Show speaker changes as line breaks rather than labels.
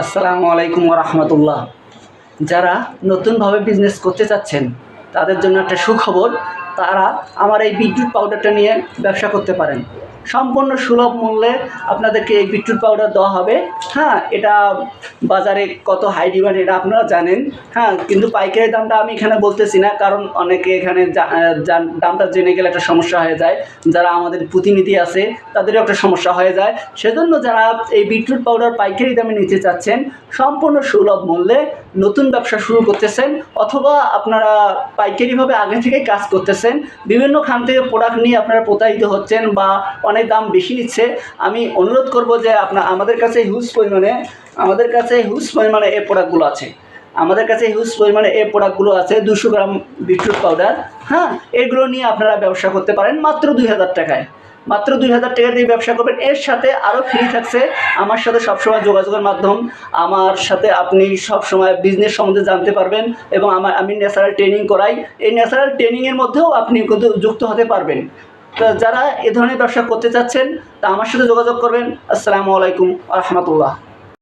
আসসালামু আলাইকুম ওয়া রাহমাতুল্লাহ। যারা নতুনভাবে বিজনেস করতে চাচ্ছেন তাদের জন্য একটা সুখবর, তারা আমার এই বিটরুট পাউডারটা নিয়ে ব্যবসা করতে পারেন। সম্পূর্ণ সুলভ মূল্যে আপনাদেরকে এই বিটরুট পাউডার দেওয়া হবে। হ্যাঁ, এটা বাজারে কত হাই ডিমান্ড এটা আপনারা জানেন। হ্যাঁ, কিন্তু পাইকারি দামটা আমি এখানে বলতেছি না, কারণ অনেকে এখানে দামটা জেনে গেলে একটা সমস্যা হয়ে যায়। যারা আমাদের প্রতিনিধি আছে তাদেরও একটা সমস্যা হয়ে যায়। সেজন্য যারা এই বিটরুট পাউডার পাইকারি দামে নিতে চাচ্ছেন, সম্পূর্ণ সুলভ মূল্যে নতুন ব্যবসা শুরু করতেছেন, অথবা আপনারা পাইকারিভাবে আগে থেকেই কাজ করতেছেন, বিভিন্ন খান থেকে প্রোডাক্ট নিয়ে আপনারা প্রতারিত হচ্ছেন বা অনেক দাম বেশি নিচ্ছে, আমি অনুরোধ করব যে আমাদের কাছে হিউজ পরিমাণে এই প্রোডাক্টগুলো আছে। আমাদের কাছে হিউজ পরিমাণে এই প্রোডাক্টগুলো আছে, 200 গ্রাম বিটরুট পাউডার। হ্যাঁ, এগুলো নিয়ে আপনারা ব্যবসা করতে পারেন মাত্র 2000 টাকায়। মাত্র 2000 টাকা দিয়ে ব্যবসা করবেন। এর সাথে আরও ফ্রি থাকছে আমার সাথে সবসময় যোগাযোগের মাধ্যম। আমার সাথে আপনি সবসময় বিজনেস সম্বন্ধে জানতে পারবেন, এবং আমি ন্যাচারাল ট্রেনিং করাই। এই ন্যাচারাল ট্রেনিংয়ের মধ্যেও আপনি কিন্তু যুক্ত হতে পারবেন। তো যারা এ ধরনের ব্যবসা করতে চাচ্ছেন তা আমার সাথে যোগাযোগ করবেন। আসসালামু আলাইকুম ওয়া রাহমাতুল্লাহ।